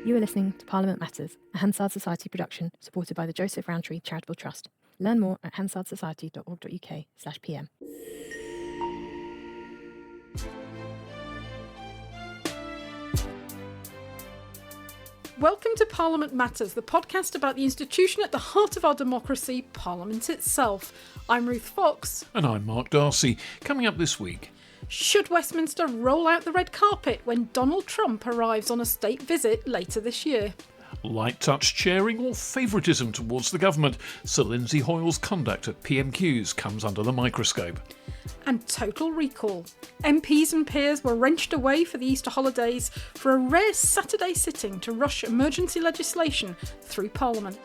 You are listening to Parliament Matters, a Hansard Society production supported by the Joseph Rowntree Charitable Trust. Learn more at hansardsociety.org.uk/pm. Welcome to Parliament Matters, the podcast about the institution at the heart of our democracy, Parliament itself. I'm Ruth Fox. And I'm Mark Darcy. Coming up this week. Should Westminster roll out the red carpet when Donald Trump arrives on a state visit later this year? Light touch chairing or favouritism towards the government? Sir Lindsay Hoyle's conduct at PMQs comes under the microscope. And total recall. MPs and peers were wrenched away for the Easter holidays for a rare Saturday sitting to rush emergency legislation through Parliament.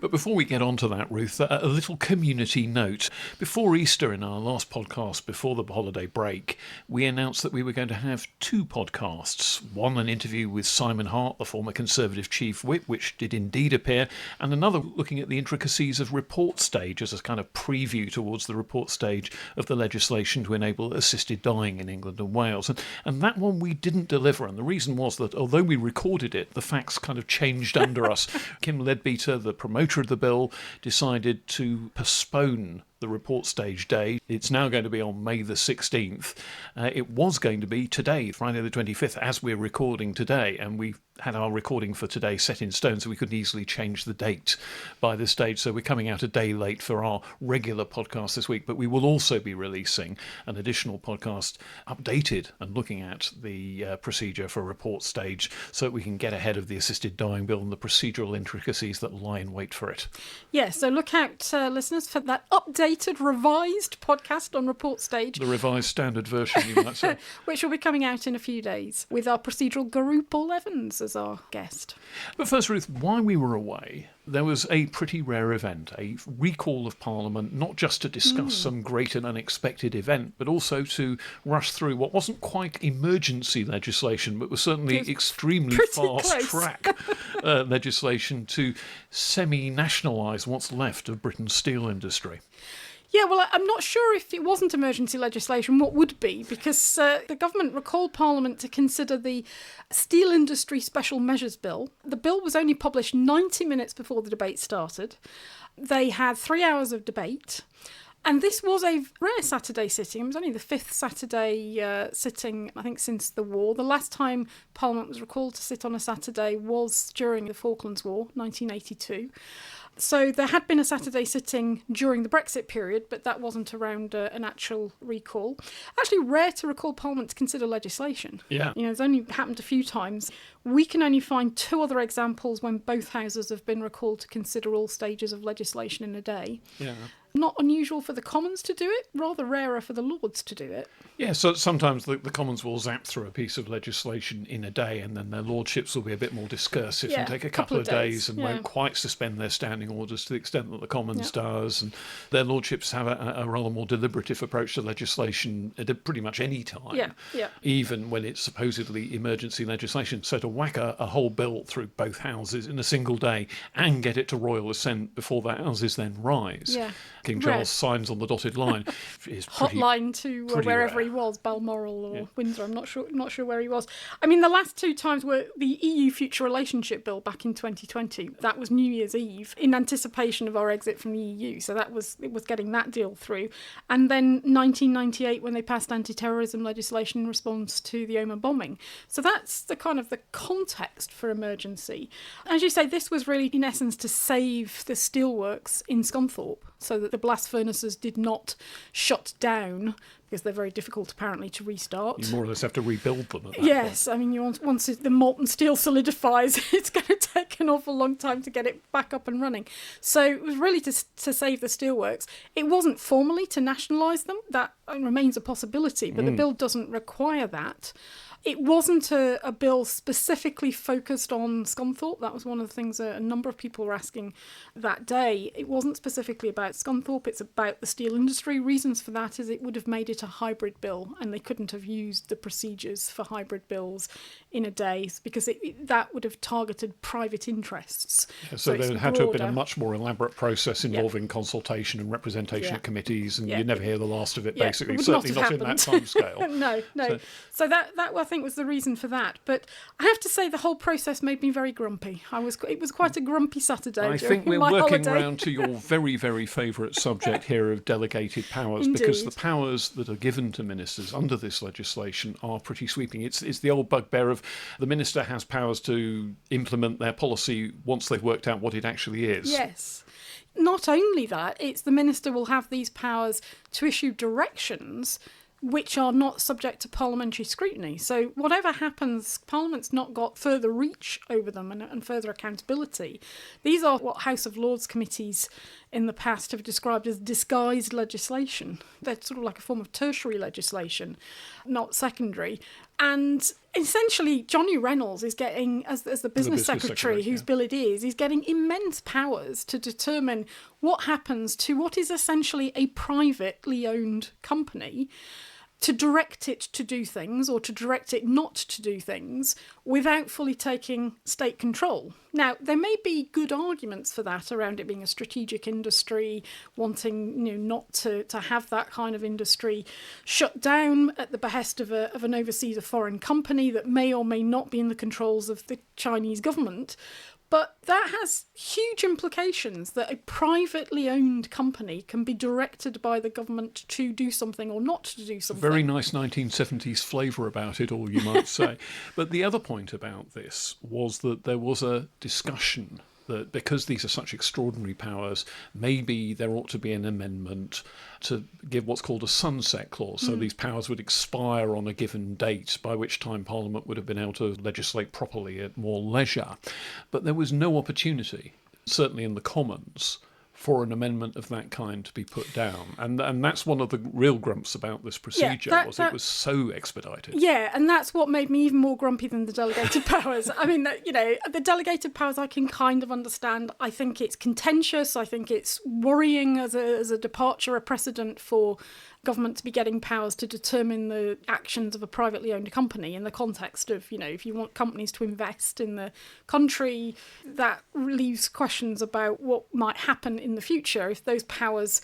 But before we get on to that, Ruth, a little community note. Before Easter, in our last podcast, before the holiday break, we announced that we were going to have two podcasts. One, an interview with Simon Hart, the former Conservative Chief Whip, which did indeed appear, and another looking at the intricacies of report stage as a kind of preview towards the report stage of the legislation to enable assisted dying in England and Wales. And that one we didn't deliver, and the reason was that although we recorded it, the facts kind of changed under us. Kim Leadbeater, the promoter of the bill, decided to postpone the report stage day. It's now going to be on May the 16th. It was going to be today, Friday the 25th, as we're recording today, and we've had our recording for today set in stone, so we could easily change the date by this stage. So we're coming out a day late for our regular podcast this week, but we will also be releasing an additional podcast updated and looking at the procedure for report stage so that we can get ahead of the assisted dying bill and the procedural intricacies that lie in wait for it. Yeah, so look out, listeners, for that updated, revised podcast on report stage. The revised standard version, you might say. Which will be coming out in a few days with our procedural guru Paul Evans as our guest. But first, Ruth, while we were away, there was a pretty rare event, a recall of Parliament, not just to discuss some great and unexpected event, but also to rush through what wasn't quite emergency legislation, but was certainly extremely fast-track legislation to semi-nationalise what's left of Britain's steel industry. Yeah, well, I'm not sure if it wasn't emergency legislation, what would be, because the government recalled Parliament to consider the Steel Industry Special Measures Bill. The bill was only published 90 minutes before the debate started. They had 3 hours of debate. And this was a rare Saturday sitting. It was only the fifth Saturday sitting, I think, since the war. The last time Parliament was recalled to sit on a Saturday was during the Falklands War, 1982. So there had been a Saturday sitting during the Brexit period, but that wasn't around an actual recall. Actually, rare to recall Parliament to consider legislation. Yeah. You know, it's only happened a few times. We can only find two other examples when both houses have been recalled to consider all stages of legislation in a day. Yeah. Not unusual for the Commons to do it, rather rarer for the Lords to do it. Yeah, so sometimes the Commons will zap through a piece of legislation in a day, and then their lordships will be a bit more discursive and take a couple of days and won't quite suspend their standing orders to the extent that the Commons does. And their lordships have a rather more deliberative approach to legislation at pretty much any time, even when it's supposedly emergency legislation. So to whack a whole bill through both houses in a single day and get it to royal assent before the houses then rise. Yeah. King Charles signs on the dotted line. Is hotline to wherever rare. He was, Balmoral or Windsor. I'm not sure where he was. I mean, the last two times were the EU Future Relationship Bill back in 2020. That was New Year's Eve in anticipation of our exit from the EU. So it was getting that deal through. And then 1998 when they passed anti-terrorism legislation in response to the Omagh bombing. So that's the kind of the context for emergency. As you say, this was really in essence to save the steelworks in Scunthorpe so that the blast furnaces did not shut down, because they're very difficult apparently to restart. You more or less have to rebuild them at that Yes, point. I mean, once the molten steel solidifies, it's going to take an awful long time to get it back up and running. So it was really to save the steelworks. It wasn't formally to nationalise them. That remains a possibility, but the bill doesn't require that. It wasn't a bill specifically focused on Scunthorpe. That was one of the things a number of people were asking that day. It wasn't specifically about Scunthorpe, it's about the steel industry. Reasons for that is it would have made it a hybrid bill, and they couldn't have used the procedures for hybrid bills in a day because that would have targeted private interests. Yeah, so there had to have been a much more elaborate process involving consultation and representation at committees, and you never hear the last of it, basically. Certainly not in that time scale. No. So that I think was the reason for that. But I have to say the whole process made me very grumpy. It was quite a grumpy Saturday. I think we're working holiday. round to your very, very favourite subject here of delegated powers, Indeed. because the powers that are given to ministers under this legislation are pretty sweeping. It's the old bugbear of the minister has powers to implement their policy once they've worked out what it actually is. Yes. Not only that, it's the minister will have these powers to issue directions which are not subject to parliamentary scrutiny. So whatever happens, Parliament's not got further reach over them and further accountability. These are what House of Lords committees in the past have described as disguised legislation. They're sort of like a form of tertiary legislation, not secondary. And essentially, Johnny Reynolds is getting, as the Business Secretary, whose bill it is, he's getting immense powers to determine what happens to what is essentially a privately owned company, to direct it to do things or to direct it not to do things without fully taking state control. Now, there may be good arguments for that around it being a strategic industry, wanting not to have that kind of industry shut down at the behest of an overseas or foreign company that may or may not be in the controls of the Chinese government. But that has huge implications, that a privately owned company can be directed by the government to do something or not to do something. Very nice 1970s flavour about it all, you might say. But the other point about this was that there was a discussion that because these are such extraordinary powers, maybe there ought to be an amendment to give what's called a sunset clause. So these powers would expire on a given date, by which time Parliament would have been able to legislate properly at more leisure. But there was no opportunity, certainly in the Commons, for an amendment of that kind to be put down. And that's one of the real grumps about this procedure, it was so expedited. Yeah, and that's what made me even more grumpy than the delegated powers. I mean, the delegated powers I can kind of understand. I think it's contentious. I think it's worrying as a departure, a precedent for government to be getting powers to determine the actions of a privately owned company in the context of, if you want companies to invest in the country, that leaves questions about what might happen in the future if those powers,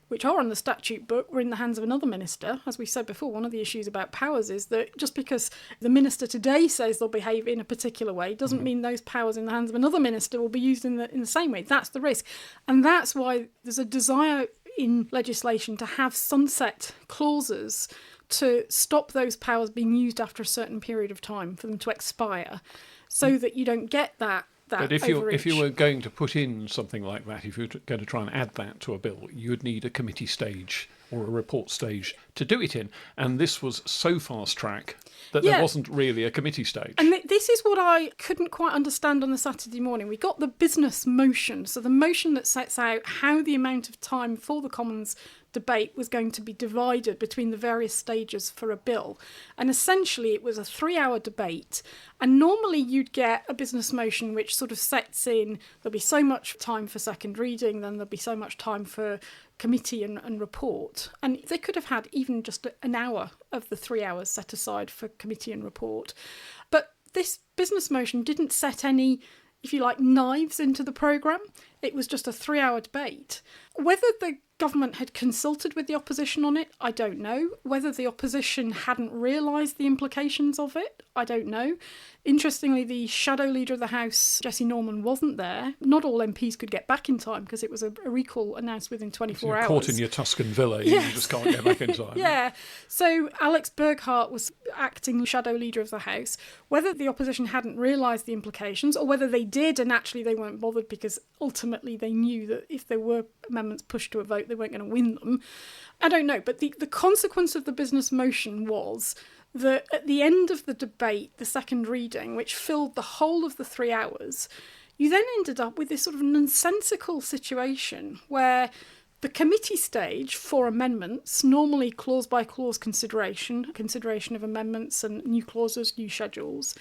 which are on the statute book, were in the hands of another minister. As we said before, one of the issues about powers is that just because the minister today says they'll behave in a particular way doesn't mean those powers in the hands of another minister will be used in the same way. That's the risk. And that's why there's a desire in legislation to have sunset clauses to stop those powers being used after a certain period of time, for them to expire, so that you don't get that But if you were going to put in something like that, if you were going to try and add that to a bill, you would need a committee stage or a report stage to do it in. And this was so fast track that there wasn't really a committee stage. And this is what I couldn't quite understand on the Saturday morning. We got the business motion, so the motion that sets out how the amount of time for the Commons debate was going to be divided between the various stages for a bill. And essentially it was a 3-hour debate. And normally you'd get a business motion which sort of sets in, there'll be so much time for second reading, then there'll be so much time for committee and report. And they could have had even just an hour of the 3 hours set aside for committee and report. But this business motion didn't set any, if you like, knives into the programme. It was just a 3-hour debate. Whether the government had consulted with the opposition on it, I don't know. Whether the opposition hadn't realised the implications of it, I don't know. Interestingly, the shadow leader of the House, Jessie Norman, wasn't there. Not all MPs could get back in time because it was a recall announced within 24 hours. Caught in your Tuscan villa, you just can't get back in time. Yeah. So Alex Burghardt was acting shadow leader of the House. Whether the opposition hadn't realised the implications, or whether they did and actually they weren't bothered because ultimately they knew that if there were amendments pushed to a vote, they weren't going to win them, I don't know. But the consequence of the business motion was that at the end of the debate, the second reading, which filled the whole of the 3 hours, you then ended up with this sort of nonsensical situation where The committee stage for amendments, normally clause by clause consideration of amendments and new clauses, new schedules,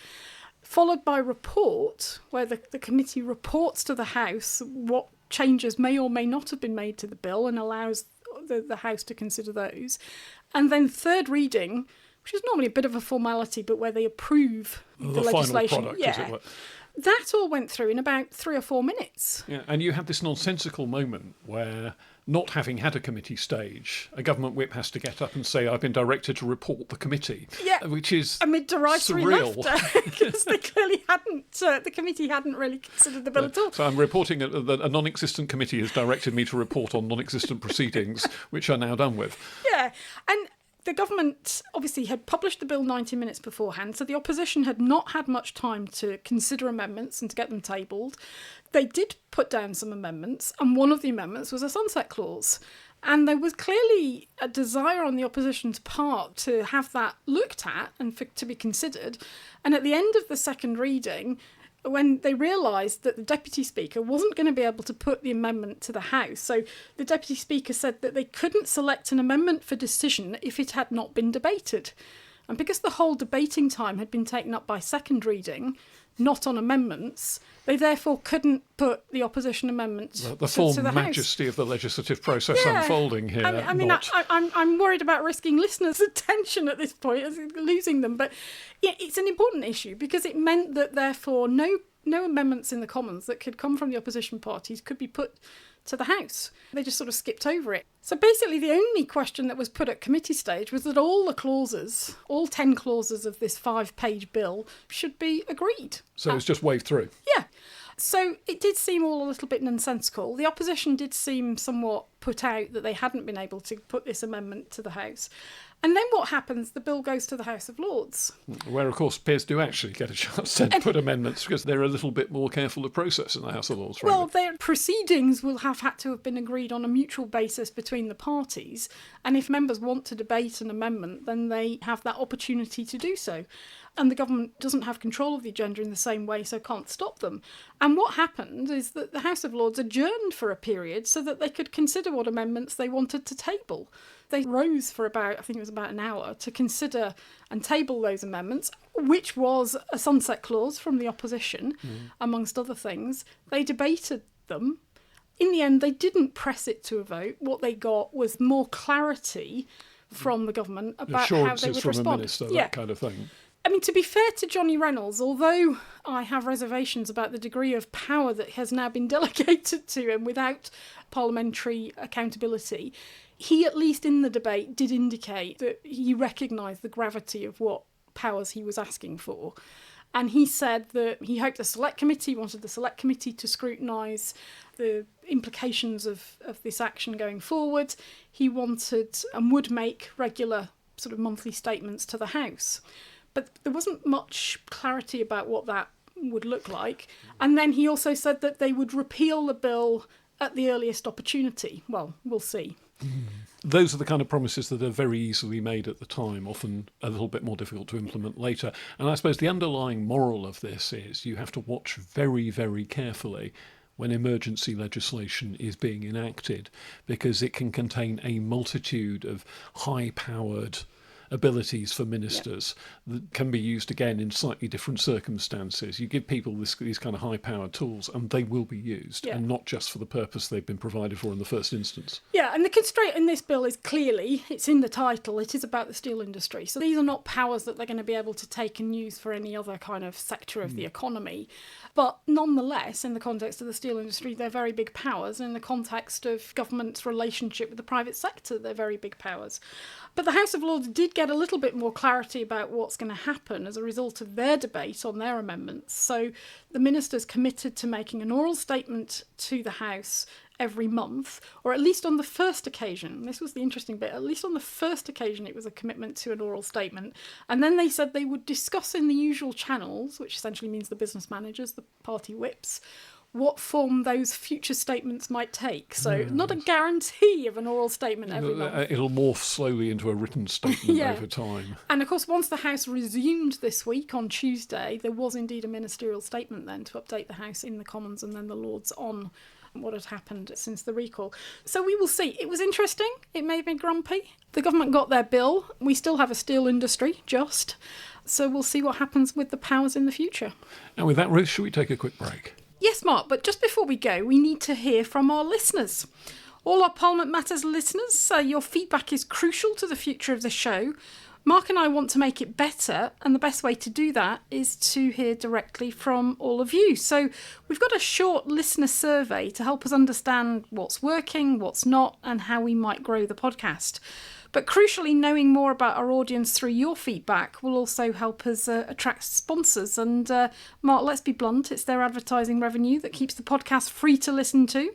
followed by report, where the committee reports to the House what changes may or may not have been made to the bill and allows the House to consider those. And then third reading, which is normally a bit of a formality, but where they approve the legislation. Final product, as it were. That all went through in about 3 or 4 minutes. Yeah, and you have this nonsensical moment where, not having had a committee stage, a government whip has to get up and say, I've been directed to report the committee. Yeah, which is amid derogatory surreal. laughter, because they clearly hadn't, the committee hadn't really considered the bill at all. So I'm reporting that a non-existent committee has directed me to report on non-existent proceedings, which are now done with. Yeah, and the government obviously had published the bill 90 minutes beforehand, so the opposition had not had much time to consider amendments and to get them tabled. They did put down some amendments, and one of the amendments was a sunset clause. And there was clearly a desire on the opposition's part to have that looked at and to be considered. And at the end of the second reading, when they realised that the Deputy Speaker wasn't going to be able to put the amendment to the House, so the Deputy Speaker said that they couldn't select an amendment for decision if it had not been debated. And because the whole debating time had been taken up by second reading, not on amendments, they therefore couldn't put the opposition amendment the full to the majesty House. of the legislative process unfolding here. I'm worried about risking listeners' attention at this point, losing them. But it's an important issue because it meant that therefore no amendments in the Commons that could come from the opposition parties could be put to the House. They just sort of skipped over it. So basically the only question that was put at committee stage was that all the clauses, all 10 clauses of this 5-page bill should be agreed. So it's just waved through. Yeah. So it did seem all a little bit nonsensical. The opposition did seem somewhat put out that they hadn't been able to put this amendment to the House. And then what happens? The bill goes to the House of Lords. Where, of course, peers do actually get a chance to put amendments because they're a little bit more careful of process in the House of Lords. Right? Well, their proceedings will have had to have been agreed on a mutual basis between the parties. And if members want to debate an amendment, then they have that opportunity to do so. And the government doesn't have control of the agenda in the same way, so can't stop them. And what happened is that the House of Lords adjourned for a period so that they could consider what amendments they wanted to table. They rose for about an hour to consider and table those amendments, which was a sunset clause from the opposition, amongst other things. They debated them. In the end, they didn't press it to a vote. What they got was more clarity from the government about how they would from respond. A minister, that kind of thing. I mean, to be fair to Johnny Reynolds, although I have reservations about the degree of power that has now been delegated to him without parliamentary accountability, he, at least in the debate, did indicate that he recognised the gravity of what powers he was asking for. And he said that he hoped wanted the select committee to scrutinise the implications of this action going forward. He wanted and would make regular sort of monthly statements to the House. But there wasn't much clarity about what that would look like. And then he also said that they would repeal the bill at the earliest opportunity. Well, we'll see. Those are the kind of promises that are very easily made at the time, often a little bit more difficult to implement later. And I suppose the underlying moral of this is you have to watch very, very carefully when emergency legislation is being enacted, because it can contain a multitude of high-powered abilities for ministers that can be used again in slightly different circumstances. You give people these kind of high-powered tools and they will be used, and not just for the purpose they've been provided for in the first instance. Yeah, and the constraint in this bill is clearly, it's in the title, it is about the steel industry. So these are not powers that they're going to be able to take and use for any other kind of sector of the economy. But nonetheless, in the context of the steel industry, they're very big powers. In the context of government's relationship with the private sector, they're very big powers. But the House of Lords did get a little bit more clarity about what's going to happen as a result of their debate on their amendments. So the ministers committed to making an oral statement to the House every month, or at least on the first occasion. This was the interesting bit. At least on the first occasion, it was a commitment to an oral statement. And then they said they would discuss in the usual channels, which essentially means the business managers, the party whips, what form those future statements might take. So not a guarantee of an oral statement every month. It'll morph slowly into a written statement over time. And of course, once the House resumed this week on Tuesday, there was indeed a ministerial statement then to update the House in the Commons and then the Lords on what had happened since the recall. So we will see. It was interesting. It made me grumpy. The government got their bill. We still have a steel industry, so we'll see what happens with the powers in the future. And with that, Ruth, should we take a quick break? Yes, Mark, but just before we go, we need to hear from our listeners. All our Parliament Matters listeners, your feedback is crucial to the future of the show. Mark and I want to make it better, and the best way to do that is to hear directly from all of you. So we've got a short listener survey to help us understand what's working, what's not, and how we might grow the podcast. But crucially, knowing more about our audience through your feedback will also help us attract sponsors. And Mark, let's be blunt, it's their advertising revenue that keeps the podcast free to listen to.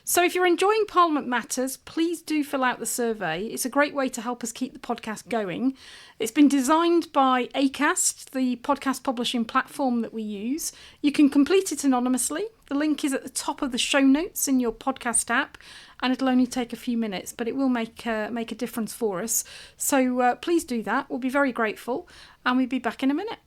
So if you're enjoying Parliament Matters, please do fill out the survey. It's a great way to help us keep the podcast going. It's been designed by Acast, the podcast publishing platform that we use. You can complete it anonymously. The link is at the top of the show notes in your podcast app, and it'll only take a few minutes, but it will make a difference for us. So please do that. We'll be very grateful, and we'll be back in a minute.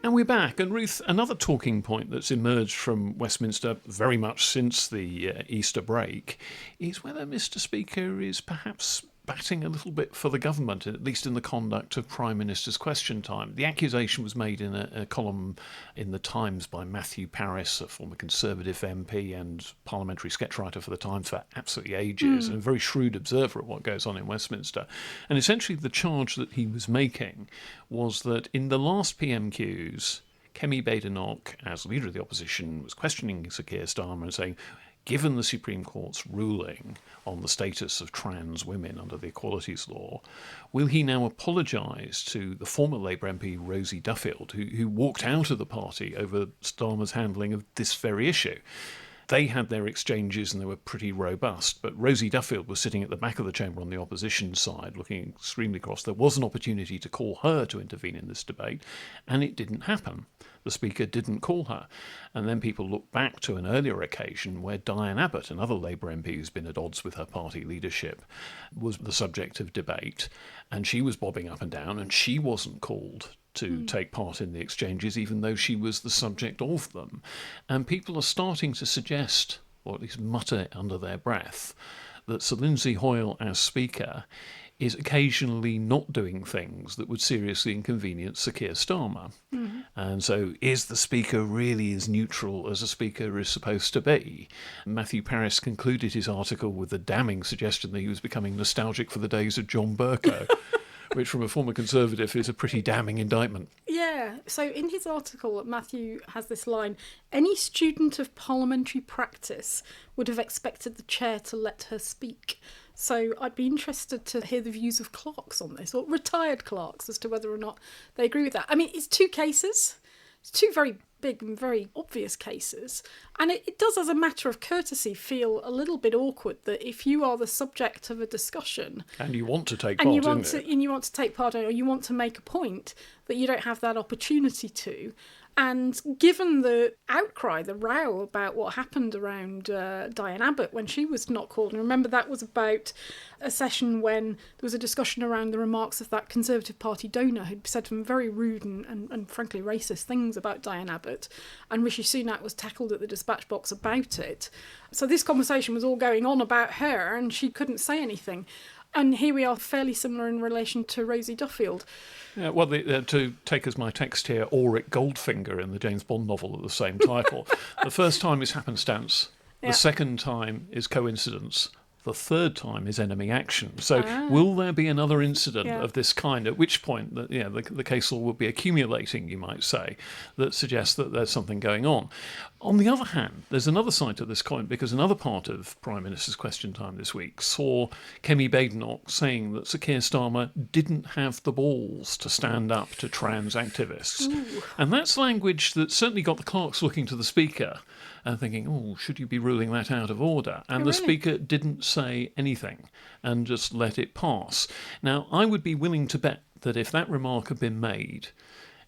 And we're back. And Ruth, another talking point that's emerged from Westminster very much since the Easter break is whether Mr. Speaker is perhaps batting a little bit for the government, at least in the conduct of Prime Minister's Question Time. The accusation was made in a column in the Times by Matthew Parris, a former Conservative MP and parliamentary sketchwriter for the Times for absolutely ages, and a very shrewd observer of what goes on in Westminster. And essentially the charge that he was making was that in the last PMQs, Kemi Badenoch, as leader of the opposition, was questioning Sir Keir Starmer and saying, given the Supreme Court's ruling on the status of trans women under the Equalities Law, will he now apologise to the former Labour MP Rosie Duffield, who walked out of the party over Starmer's handling of this very issue? They had their exchanges and they were pretty robust, but Rosie Duffield was sitting at the back of the chamber on the opposition side, looking extremely cross. There was an opportunity to call her to intervene in this debate, and it didn't happen. The Speaker didn't call her. And then people look back to an earlier occasion where Diane Abbott, another Labour MP who's been at odds with her party leadership, was the subject of debate, and she was bobbing up and down, and she wasn't called to take part in the exchanges, even though she was the subject of them. And people are starting to suggest, or at least mutter under their breath, that Sir Lindsay Hoyle as Speaker is occasionally not doing things that would seriously inconvenience Sir Keir Starmer. And so is the Speaker really as neutral as a Speaker is supposed to be? Matthew Parris concluded his article with the damning suggestion that he was becoming nostalgic for the days of John Bercow, which from a former Conservative is a pretty damning indictment. Yeah, so in his article, Matthew has this line, any student of parliamentary practice would have expected the chair to let her speak. So I'd be interested to hear the views of clerks on this, or retired clerks, as to whether or not they agree with that. I mean, it's two cases. It's two very big and very obvious cases. And it does, as a matter of courtesy, feel a little bit awkward that if you are the subject of a discussion and you want to take part and in you want to take part in it, or you want to make a point, that you don't have that opportunity to. And given the outcry, the row about what happened around Diane Abbott when she was not called, and remember that was about a session when there was a discussion around the remarks of that Conservative Party donor who'd said some very rude and frankly racist things about Diane Abbott, and Rishi Sunak was tackled at the dispatch box about it. So this conversation was all going on about her and she couldn't say anything. And here we are, fairly similar in relation to Rosie Duffield. Yeah, well, to take as my text here, Auric Goldfinger in the James Bond novel of the same title. The first time is happenstance. The second time is coincidence. The third time is enemy action. So will there be another incident of this kind, at which point the case law will be accumulating, you might say, that suggests that there's something going on. On the other hand, there's another side to this coin, because another part of Prime Minister's Question Time this week saw Kemi Badenoch saying that Sir Keir Starmer didn't have the balls to stand up to trans activists. Ooh. And that's language that certainly got the clerks looking to the Speaker and thinking, oh, should you be ruling that out of order? And the Speaker didn't say anything and just let it pass. Now, I would be willing to bet that if that remark had been made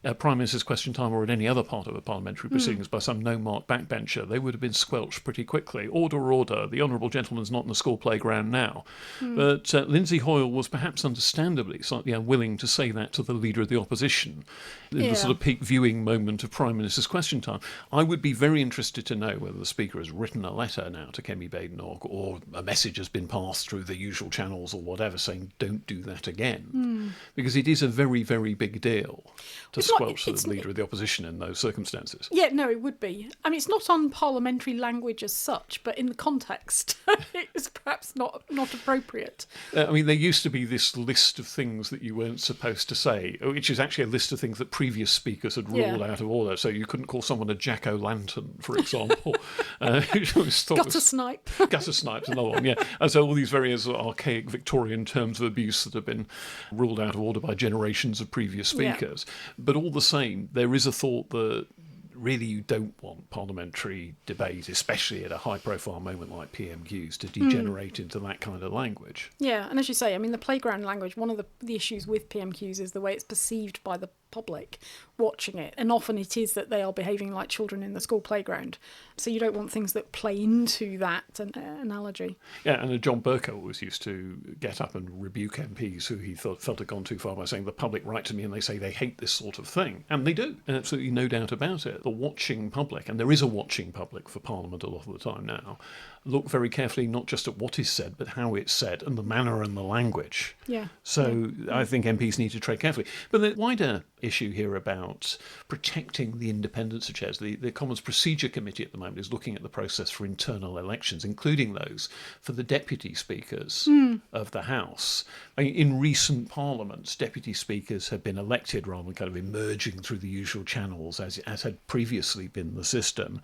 at Prime Minister's Question Time or at any other part of a parliamentary proceedings by some no-mark backbencher, they would have been squelched pretty quickly. Order, order, the honourable gentleman's not in the school playground now. But Lindsay Hoyle was perhaps understandably slightly unwilling to say that to the Leader of the Opposition in the sort of peak viewing moment of Prime Minister's Question Time. I would be very interested to know whether the Speaker has written a letter now to Kemi Badenoch, or a message has been passed through the usual channels or whatever saying don't do that again. Because it is a very, very big deal to squelch the Leader of the Opposition in those circumstances. Yeah, no, it would be. I mean, it's not on parliamentary language as such, but in the context, it's perhaps not appropriate. I mean, there used to be this list of things that you weren't supposed to say, which is actually a list of things that previous speakers had ruled out of order. So you couldn't call someone a jack-o'-lantern, for example. Gutter snipe. Gutter snipe's another one, yeah. And so all these various archaic Victorian terms of abuse that have been ruled out of order by generations of previous speakers. But all the same, there is a thought that really you don't want parliamentary debate, especially at a high-profile moment like PMQs, to degenerate into that kind of language. Yeah, and as you say, I mean, the playground language, one of the issues with PMQs is the way it's perceived by the public watching it, and often it is that they are behaving like children in the school playground. So you don't want things that play into that analogy. Yeah, and John Bercow always used to get up and rebuke MPs who he felt had gone too far by saying the public write to me and they say they hate this sort of thing. And they do, and absolutely no doubt about it. The watching public, and there is a watching public for Parliament a lot of the time now, look very carefully not just at what is said, but how it's said and the manner and the language. Yeah. So I think MPs need to tread carefully. But the wider issue here about protecting the independence of chairs, the Commons Procedure Committee at the moment is looking at the process for internal elections, including those for the deputy speakers of the House. I mean, in recent parliaments, deputy speakers have been elected rather than kind of emerging through the usual channels as had previously been the system.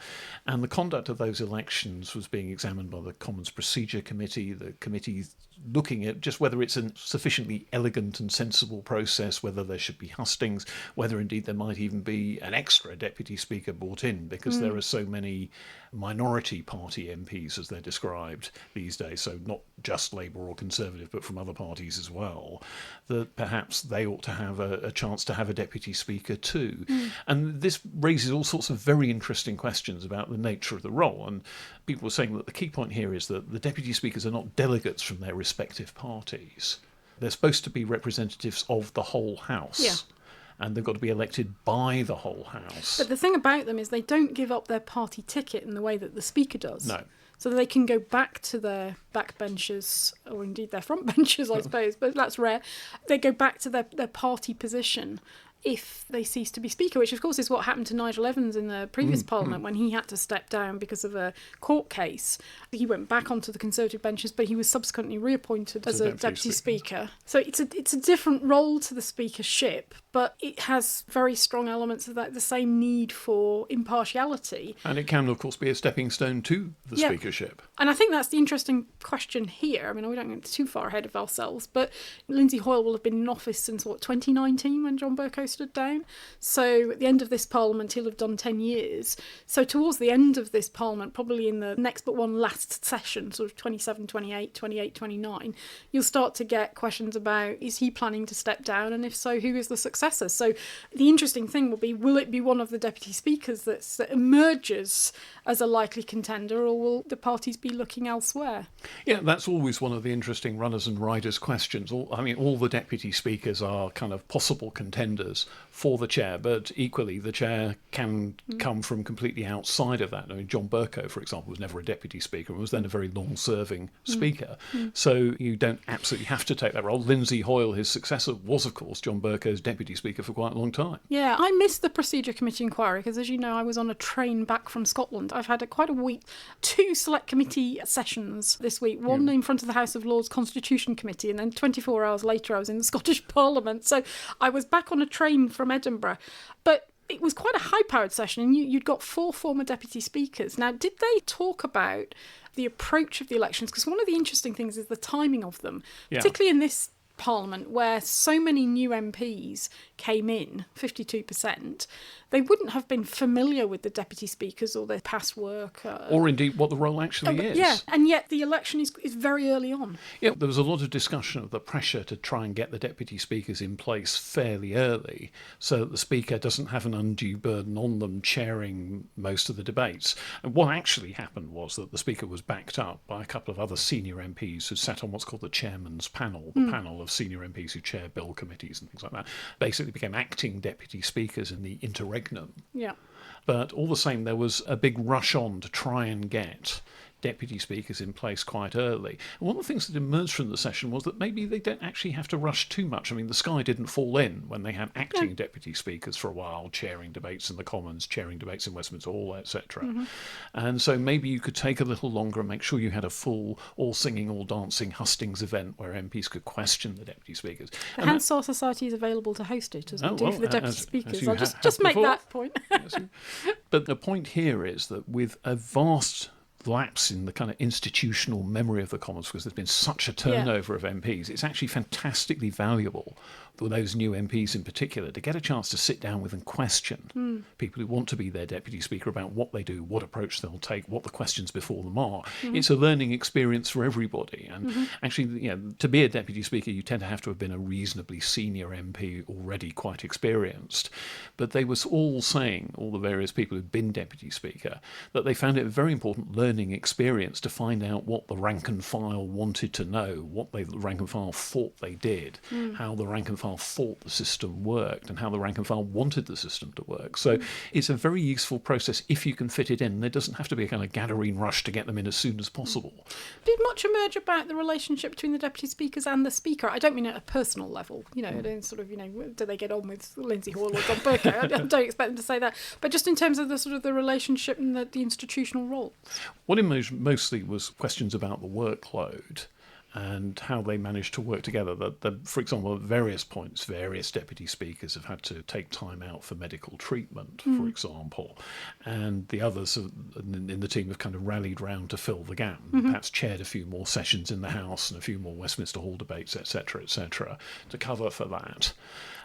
And the conduct of those elections was being examined by the Commons Procedure Committee, the committee looking at just whether it's a sufficiently elegant and sensible process, whether there should be hustings, whether indeed there might even be an extra deputy speaker brought in, because there are so many minority party MPs, as they're described these days, so not just Labour or Conservative, but from other parties as well, that perhaps they ought to have a chance to have a deputy speaker too. And this raises all sorts of very interesting questions about the nature of the role. And people were saying that the key point here is that the deputy speakers are not delegates from their respective parties. They're supposed to be representatives of the whole House. Yeah. And they've got to be elected by the whole House. But the thing about them is they don't give up their party ticket in the way that the Speaker does. No. So they can go back to their backbenchers, or indeed their frontbenchers, I suppose, but that's rare. They go back to their party position if they cease to be Speaker, which of course is what happened to Nigel Evans in the previous Parliament when he had to step down because of a court case. He went back onto the Conservative benches, but he was subsequently reappointed as a Deputy Speaker. So it's a different role to the Speakership, but it has very strong elements of that, the same need for impartiality. And it can, of course, be a stepping stone to the Speakership. And I think that's the interesting question here. I mean, we don't get too far ahead of ourselves, but Lindsay Hoyle will have been in office since, 2019 when John Bercow stood down. So at the end of this Parliament, he'll have done 10 years. So towards the end of this Parliament, probably in the next but one last session, sort of 27, 28, 28, 29, you'll start to get questions about, is he planning to step down? And if so, who is the successor? So the interesting thing will be, will it be one of the deputy speakers that emerges as a likely contender, or will the parties be looking elsewhere? Yeah, that's always one of the interesting runners and riders questions. All the deputy speakers are kind of possible contenders for the chair, but equally the chair can come from completely outside of that. I mean, John Bercow, for example, was never a deputy speaker and was then a very long-serving speaker. So you don't absolutely have to take that role. Lindsay Hoyle, his successor, was, of course, John Bercow's deputy speaker for quite a long time. Yeah, I missed the Procedure Committee inquiry because, as you know, I was on a train back from Scotland. I've had quite a week, 2 select committee sessions this week, one in front of the House of Lords Constitution Committee, and then 24 hours later I was in the Scottish Parliament. So I was back on a train from Edinburgh. But it was quite a high-powered session, and you'd got 4 former deputy speakers. Now, did they talk about the approach of the elections? Because one of the interesting things is the timing of them, particularly in this Parliament, where so many new MPs came in, 52%, they wouldn't have been familiar with the deputy speakers or their past work. Or indeed what the role actually is. Yeah, and yet the election is very early on. Yeah, there was a lot of discussion of the pressure to try and get the deputy speakers in place fairly early so that the speaker doesn't have an undue burden on them chairing most of the debates. And what actually happened was that the speaker was backed up by a couple of other senior MPs who sat on what's called the chairman's panel, the panel of senior MPs who chair bill committees and things like that, basically became acting deputy speakers in the interregnum. Yeah. But all the same, there was a big rush on to try and get deputy speakers in place quite early. And one of the things that emerged from the session was that maybe they don't actually have to rush too much. I mean, the sky didn't fall in when they had acting deputy speakers for a while, chairing debates in the Commons, chairing debates in Westminster Hall, etc. And so maybe you could take a little longer and make sure you had a full all singing, all dancing hustings event where MPs could question the deputy speakers. The Hansard Society is available to host it, as we do for the deputy speakers. I'll just make before. that point. But the point here is that with a vast lapse in the kind of institutional memory of the Commons, because there's been such a turnover of MPs, it's actually fantastically valuable for those new MPs in particular to get a chance to sit down with and question people who want to be their deputy speaker about what they do, what approach they'll take, what the questions before them are. It's a learning experience for everybody. And actually, to be a deputy speaker, you tend to have been a reasonably senior MP, already quite experienced. But they were all saying, all the various people who'd been deputy speaker, that they found it a very important learning experience to find out what the rank and file wanted to know, what the rank and file thought they did, how the rank and file thought the system worked, and how the rank and file wanted the system to work. So it's a very useful process if you can fit it in. There doesn't have to be a kind of Gadarene rush to get them in as soon as possible. Did much emerge about the relationship between the deputy speakers and the speaker? I don't mean at a personal level, do they get on with Lindsay Hoyle or John Bercow? I don't expect them to say that. But just in terms of the relationship and the institutional role. What emerged mostly was questions about the workload and how they managed to work together. For example, at various points, various deputy speakers have had to take time out for medical treatment, for example, and the others in the team have kind of rallied round to fill the gap, perhaps chaired a few more sessions in the House and a few more Westminster Hall debates, etc., to cover for that.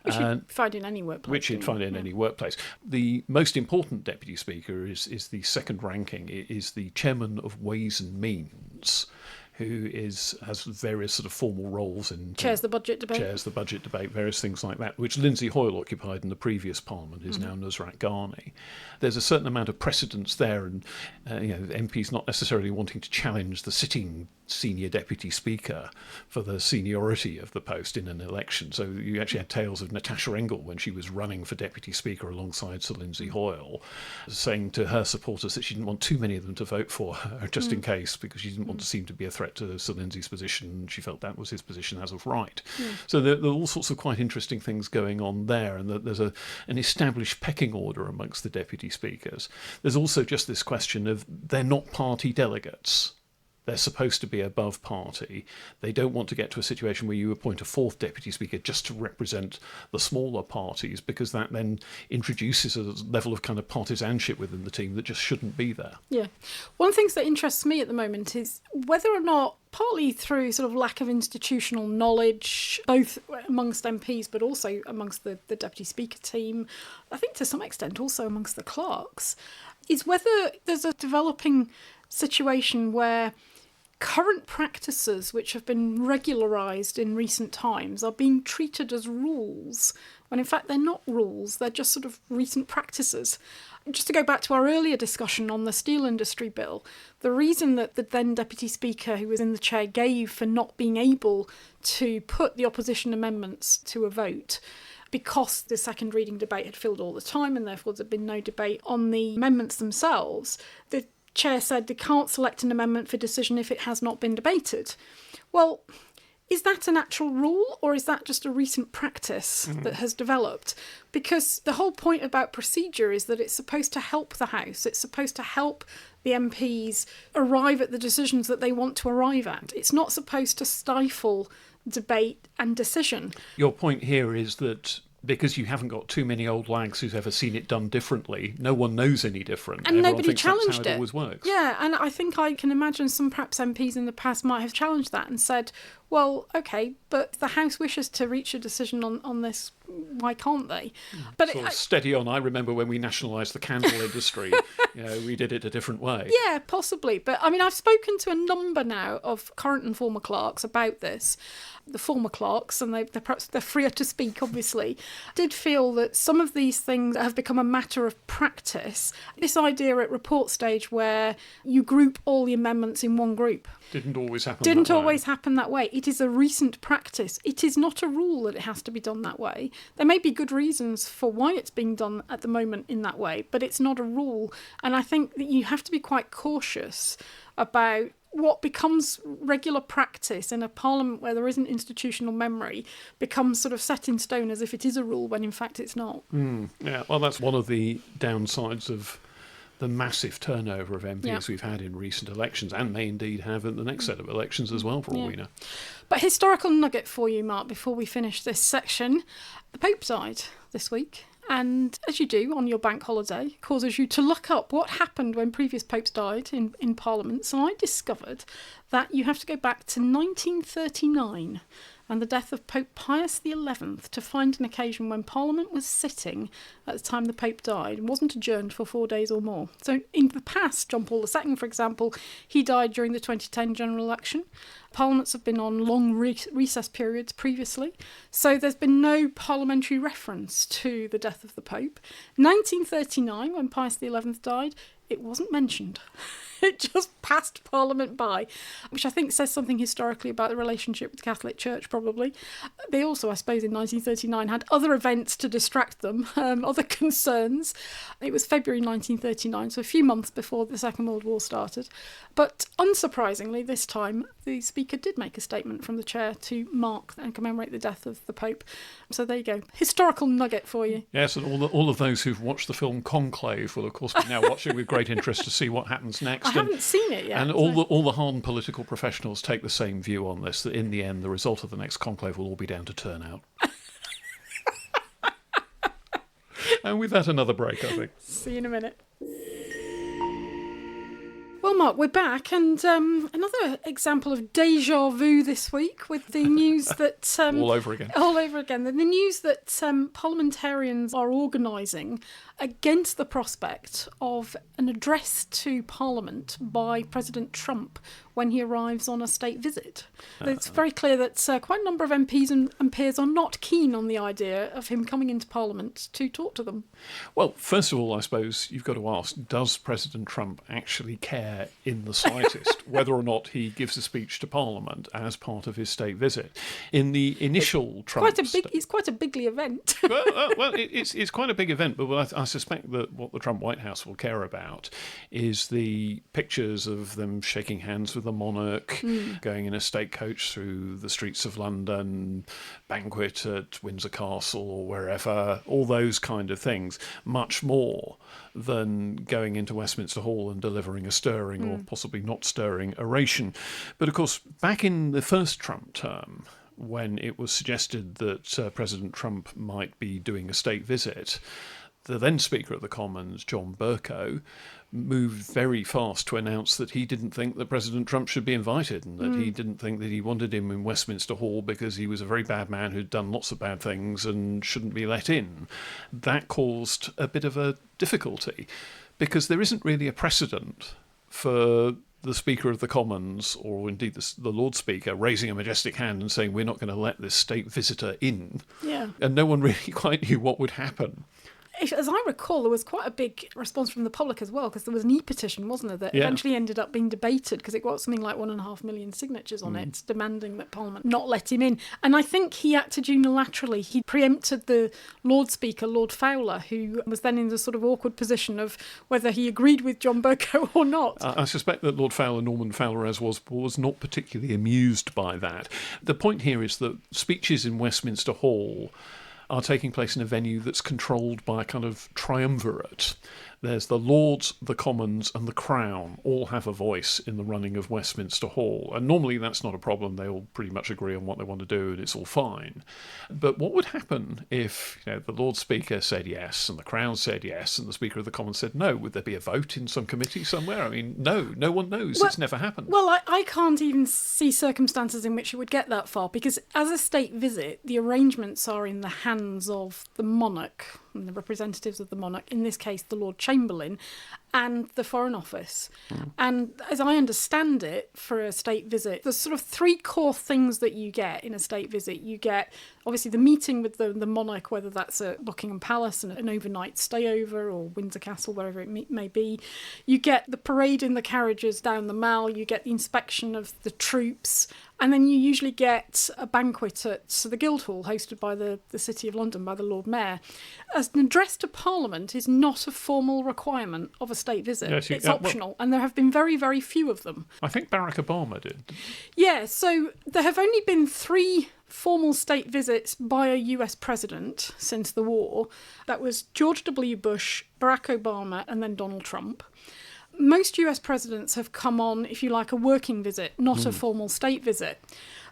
Which you'd find in any workplace. Which you'd find in any workplace. The most important deputy speaker is the second ranking, is the chairman of Ways and Means, who has various sort of formal roles in... Chairs the budget debate, various things like that, which Lindsay Hoyle occupied in the previous Parliament, is now Nusrat Ghani. There's a certain amount of precedence there, and MPs not necessarily wanting to challenge the sitting senior deputy speaker for the seniority of the post in an election. So you actually had tales of Natasha Engel, when she was running for deputy speaker alongside Sir Lindsay Hoyle, saying to her supporters that she didn't want too many of them to vote for her, just in case, because she didn't want to seem to be a threat to Sir Lindsay's position. She felt that was his position as of right. So there are all sorts of quite interesting things going on there, and that there's an established pecking order amongst the deputy speakers. There's also just this question of they're not party delegates. They're supposed to be above party. They don't want to get to a situation where you appoint a fourth deputy speaker just to represent the smaller parties, because that then introduces a level of kind of partisanship within the team that just shouldn't be there. Yeah. One of the things that interests me at the moment is whether or not, partly through sort of lack of institutional knowledge, both amongst MPs but also amongst the deputy speaker team, I think to some extent also amongst the clerks, is whether there's a developing situation where current practices which have been regularised in recent times are being treated as rules, when in fact they're not rules, they're just sort of recent practices. Just to go back to our earlier discussion on the steel industry bill, the reason that the then Deputy Speaker who was in the chair gave for not being able to put the opposition amendments to a vote, because the second reading debate had filled all the time and therefore there'd been no debate on the amendments themselves, the chair said they can't select an amendment for decision if it has not been debated. Well, is that an actual rule, or is that just a recent practice that has developed? Because the whole point about procedure is that it's supposed to help the House. It's supposed to help the MPs arrive at the decisions that they want to arrive at. It's not supposed to stifle debate and decision. Your point here is that because you haven't got too many old lags who've ever seen it done differently, no one knows any different. And everyone nobody thinks challenged that's how it always works. Yeah, and I think I can imagine some perhaps MPs in the past might have challenged that and said, well, OK, but if the House wishes to reach a decision on this, why can't they? But sort of steady on. I remember when we nationalised the candle industry, we did it a different way. Yeah, possibly. But I mean, I've spoken to a number now of current and former clerks about this. The former clerks, and they're freer to speak, obviously, did feel that some of these things have become a matter of practice. This idea at report stage where you group all the amendments in one group. Didn't always happen that way. It is a recent practice. It is not a rule that it has to be done that way. There may be good reasons for why it's being done at the moment in that way, but it's not a rule. And I think that you have to be quite cautious about what becomes regular practice in a parliament where there isn't institutional memory becomes sort of set in stone as if it is a rule when in fact it's not. Yeah, well, that's one of the downsides of the massive turnover of MPs we've had in recent elections, and may indeed have in the next set of elections as well, for all we know. But historical nugget for you, Mark, before we finish this section. The Pope died this week. And as you do on your bank holiday, causes you to look up what happened when previous popes died in parliaments. And I discovered that you have to go back to 1939 and the death of Pope Pius XI to find an occasion when Parliament was sitting at the time the Pope died and wasn't adjourned for 4 days or more. So in the past, John Paul II, for example, he died during the 2010 general election. Parliaments have been on long recess periods previously, so there's been no parliamentary reference to the death of the Pope. 1939, when Pius XI died, it wasn't mentioned. It just passed Parliament by, which I think says something historically about the relationship with the Catholic Church, probably. They also, I suppose, in 1939 had other events to distract them, other concerns. It was February 1939, so a few months before the Second World War started. But unsurprisingly, this time, the Speaker did make a statement from the chair to mark and commemorate the death of the Pope. So there you go. Historical nugget for you. Yes, and all of those who've watched the film Conclave will, of course, be now watching with great interest to see what happens next. I haven't seen it yet. And all the hardened political professionals take the same view on this, that in the end, the result of the next conclave will all be down to turnout. And with that, another break, I think. See you in a minute. Well, Mark, we're back, and another example of déjà vu this week with the news that... all over again. All over again. The news that parliamentarians are organising against the prospect of an address to Parliament by President Trump when he arrives on a state visit. It's very clear that quite a number of MPs and peers are not keen on the idea of him coming into Parliament to talk to them. Well, first of all, I suppose you've got to ask, does President Trump actually care in the slightest whether or not he gives a speech to Parliament as part of his state visit? In the initial Trump... It's quite a bigly event. It's quite a big event, but I suspect that what the Trump White House will care about is the pictures of them shaking hands with the monarch, going in a state coach through the streets of London, banquet at Windsor Castle or wherever, all those kind of things, much more than going into Westminster Hall and delivering a stirring or possibly not stirring oration. But of course, back in the first Trump term, when it was suggested that President Trump might be doing a state visit, the then Speaker of the Commons, John Bercow, moved very fast to announce that he didn't think that President Trump should be invited, and that he didn't think that he wanted him in Westminster Hall because he was a very bad man who'd done lots of bad things and shouldn't be let in. That caused a bit of a difficulty because there isn't really a precedent for the Speaker of the Commons, or indeed the Lord Speaker, raising a majestic hand and saying, we're not going to let this state visitor in. Yeah. And no one really quite knew what would happen. As I recall, there was quite a big response from the public as well, because there was an e-petition, wasn't there, that eventually ended up being debated because it got something like 1.5 million signatures on it, demanding that Parliament not let him in. And I think he acted unilaterally. He preempted the Lord Speaker, Lord Fowler, who was then in the sort of awkward position of whether he agreed with John Bercow or not. I suspect that Lord Fowler, Norman Fowler, as was not particularly amused by that. The point here is that speeches in Westminster Hall are taking place in a venue that's controlled by a kind of triumvirate. There's the Lords, the Commons and the Crown all have a voice in the running of Westminster Hall. And normally that's not a problem. They all pretty much agree on what they want to do and it's all fine. But what would happen if the Lord Speaker said yes and the Crown said yes and the Speaker of the Commons said no? Would there be a vote in some committee somewhere? I mean, no one knows. It's never happened. Well, I can't even see circumstances in which it would get that far, because as a state visit, the arrangements are in the hands of the monarch and the representatives of the monarch, in this case the Lord Chamberlain, and the Foreign Office. And as I understand it, for a state visit, there's sort of three core things that you get in a state visit. You get, obviously, the meeting with the monarch, whether that's at Buckingham Palace and an overnight stay over, or Windsor Castle, wherever it may be. You get the parade in the carriages down the Mall. You get the inspection of the troops. And then you usually get a banquet at the Guildhall, hosted by the City of London, by the Lord Mayor. As an address to Parliament is not a formal requirement of a state visit. Yes, it's optional, and there have been very, very few of them. I think Barack Obama did. Yeah, so there have only been 3 formal state visits by a US president since the war. That was George W. Bush, Barack Obama, and then Donald Trump. Most US presidents have come on, if you like, a working visit, not a formal state visit.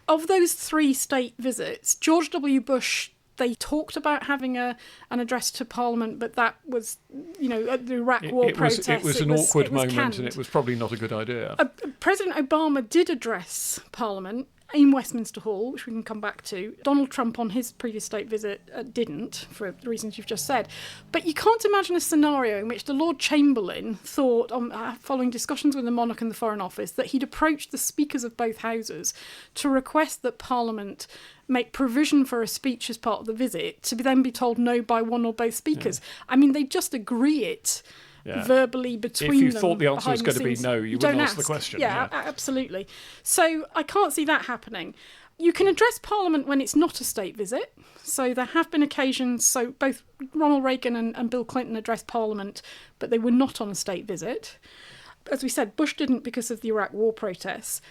Of those 3 state visits, George W. Bush, they talked about having an address to Parliament, but that was, at the Iraq War protests. It was an awkward moment canned. and it was probably not a good idea. President Obama did address Parliament in Westminster Hall, which we can come back to. Donald Trump, on his previous state visit, didn't, for the reasons you've just said. But you can't imagine a scenario in which the Lord Chamberlain thought, following discussions with the monarch and the Foreign Office, that he'd approached the speakers of both houses to request that Parliament make provision for a speech as part of the visit, to then be told no by one or both speakers. Yeah. I mean, they just agree it. Yeah. Verbally between them. If you thought the answer was going to be no, you wouldn't ask the question. Yeah, absolutely. So I can't see that happening. You can address Parliament when it's not a state visit. So there have been occasions, so both Ronald Reagan and Bill Clinton addressed Parliament, but they were not on a state visit. As we said, Bush didn't because of the Iraq War protests.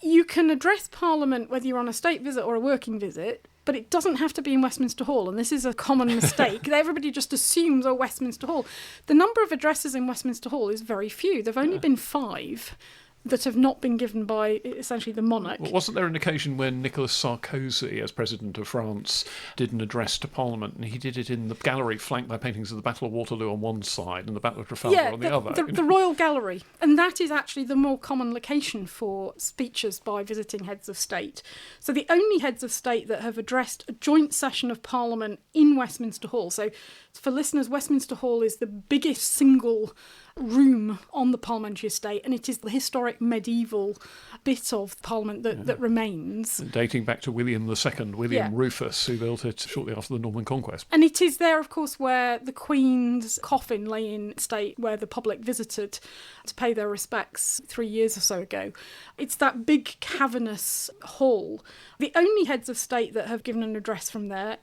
You can address Parliament whether you're on a state visit or a working visit, but it doesn't have to be in Westminster Hall, and this is a common mistake. Everybody just assumes, Westminster Hall. The number of addresses in Westminster Hall is very few. There have only been 5 that have not been given by, essentially, the monarch. Well, wasn't there an occasion when Nicolas Sarkozy, as President of France, did an address to Parliament, and he did it in the gallery flanked by paintings of the Battle of Waterloo on one side and the Battle of Trafalgar on the other? The Royal Gallery. And that is actually the more common location for speeches by visiting heads of state. So the only heads of state that have addressed a joint session of Parliament in Westminster Hall. So for listeners, Westminster Hall is the biggest single room on the parliamentary estate, and it is the historic medieval bit of Parliament that remains. Dating back to William II, Rufus, who built it shortly after the Norman Conquest. And it is there, of course, where the Queen's coffin lay in state, where the public visited to pay their respects 3 years or so ago. It's that big cavernous hall. The only heads of state that have given an address from there,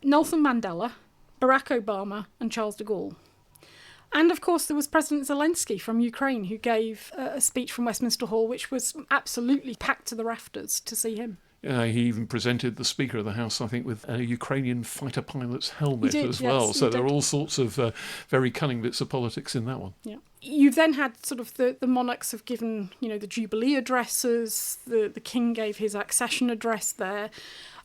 Nelson Mandela, Barack Obama and Charles de Gaulle. And, of course, there was President Zelensky from Ukraine, who gave a speech from Westminster Hall, which was absolutely packed to the rafters to see him. He even presented the Speaker of the House, I think, with a Ukrainian fighter pilot's helmet as well. Yes, so there are all sorts of very cunning bits of politics in that one. Yeah. You've then had sort of the monarchs have given, the Jubilee addresses. The King gave his accession address there.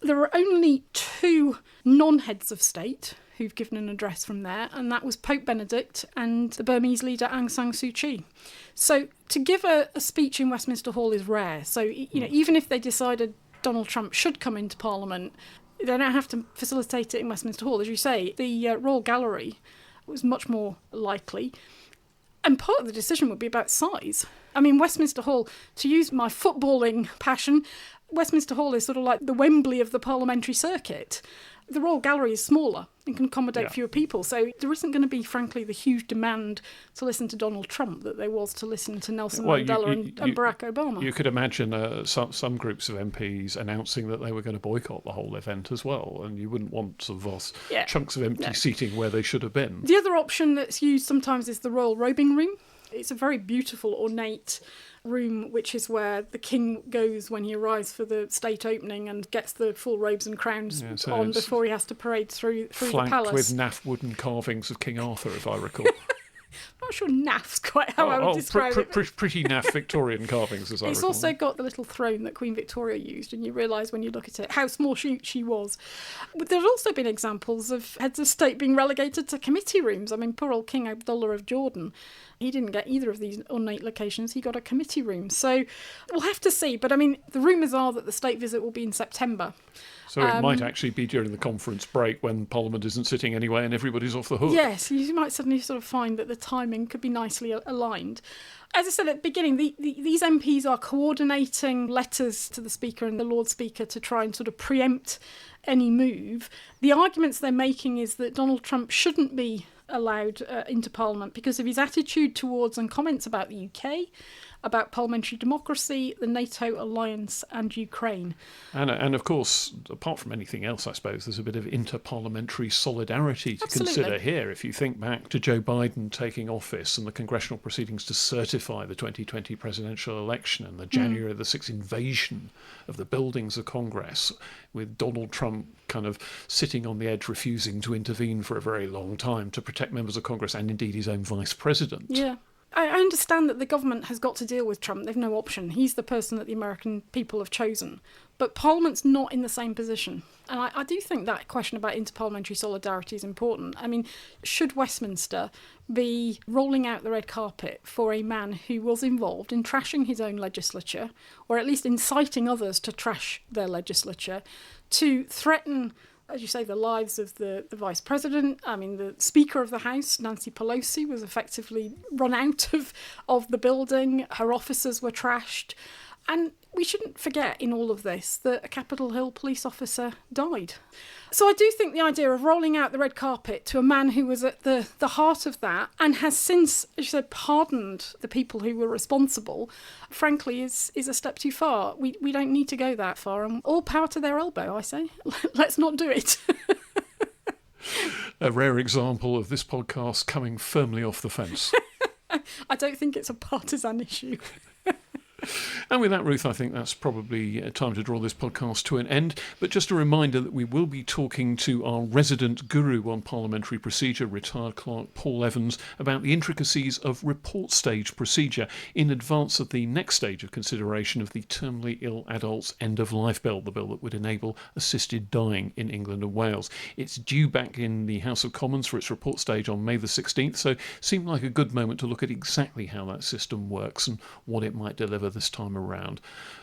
There are only 2 non-heads of state who've given an address from there, and that was Pope Benedict and the Burmese leader Aung San Suu Kyi. So to give a speech in Westminster Hall is rare. So, even if they decided Donald Trump should come into Parliament, they don't have to facilitate it in Westminster Hall. As you say, the Royal Gallery was much more likely. And part of the decision would be about size. I mean, Westminster Hall, to use my footballing passion, Westminster Hall is sort of like the Wembley of the parliamentary circuit. The Royal Gallery is smaller and can accommodate fewer people. So there isn't going to be, frankly, the huge demand to listen to Donald Trump that there was to listen to Nelson Mandela and Barack Obama. You could imagine some groups of MPs announcing that they were going to boycott the whole event as well, and you wouldn't want sort of chunks of empty seating where they should have been. The other option that's used sometimes is the Royal Robing Room. It's a very beautiful, ornate room, which is where the king goes when he arrives for the state opening and gets the full robes and crowns on before he has to parade through the palace. Flanked with naff wooden carvings of King Arthur, if I recall. I'm not sure naff's quite how I would describe it. Pretty naff Victorian carvings, as I recall. It's also got the little throne that Queen Victoria used, and you realise when you look at it how small she was. But there's also been examples of heads of state being relegated to committee rooms. I mean, poor old King Abdullah of Jordan, he didn't get either of these ornate locations. He got a committee room. So we'll have to see. But I mean, the rumours are that the state visit will be in September. So it might actually be during the conference break when Parliament isn't sitting anyway and everybody's off the hook. Yes, you might suddenly sort of find that the timing could be nicely aligned. As I said at the beginning, these MPs are coordinating letters to the Speaker and the Lord Speaker to try and sort of preempt any move. The arguments they're making is that Donald Trump shouldn't be allowed into Parliament because of his attitude towards and comments about the UK, about parliamentary democracy, the NATO alliance and Ukraine. And of course, apart from anything else, I suppose, there's a bit of inter-parliamentary solidarity to consider here. If you think back to Joe Biden taking office and the congressional proceedings to certify the 2020 presidential election and the January the 6th invasion of the buildings of Congress, with Donald Trump kind of sitting on the edge, refusing to intervene for a very long time to protect members of Congress and indeed his own vice president. Yeah. I understand that the government has got to deal with Trump. They've no option. He's the person that the American people have chosen. But Parliament's not in the same position. And I do think that question about interparliamentary solidarity is important. I mean, should Westminster be rolling out the red carpet for a man who was involved in trashing his own legislature, or at least inciting others to trash their legislature, to threaten, as you say, the lives of the Vice President? I mean, the Speaker of the House, Nancy Pelosi, was effectively run out of the building. Her officers were trashed. And we shouldn't forget in all of this that a Capitol Hill police officer died. So I do think the idea of rolling out the red carpet to a man who was at the heart of that and has since, as you said, pardoned the people who were responsible, frankly, is a step too far. We don't need to go that far. And all power to their elbow, I say. Let's not do it. A rare example of this podcast coming firmly off the fence. I don't think it's a partisan issue. And with that, Ruth, I think that's probably time to draw this podcast to an end. But just a reminder that we will be talking to our resident guru on parliamentary procedure, retired clerk Paul Evans, about the intricacies of report stage procedure in advance of the next stage of consideration of the Terminally Ill Adults End of Life Bill, the bill that would enable assisted dying in England and Wales. It's due back in the House of Commons for its report stage on May the 16th, so it seemed like a good moment to look at exactly how that system works and what it might deliver this time around.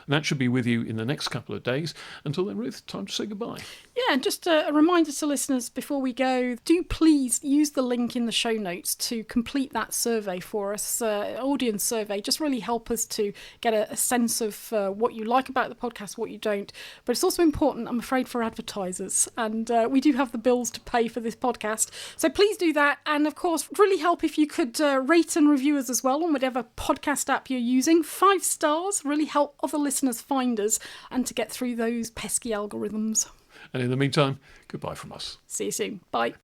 And that should be with you in the next couple of days. Until then, Ruth, time to say goodbye. Yeah, just a reminder to listeners before we go, do please use the link in the show notes to complete that survey for us, audience survey. Just really help us to get a sense of what you like about the podcast, what you don't. But it's also important, I'm afraid, for advertisers. And we do have the bills to pay for this podcast. So please do that. And of course, really help if you could rate and review us as well on whatever podcast app you're using. 5 stars really help other listeners find us and to get through those pesky algorithms. And in the meantime, goodbye from us. See you soon. Bye.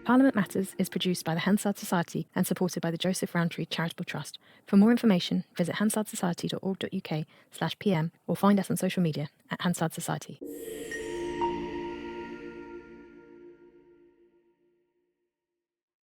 Parliament Matters is produced by the Hansard Society and supported by the Joseph Rowntree Charitable Trust. For more information, visit hansardsociety.org.uk/pm or find us on social media at Hansard Society.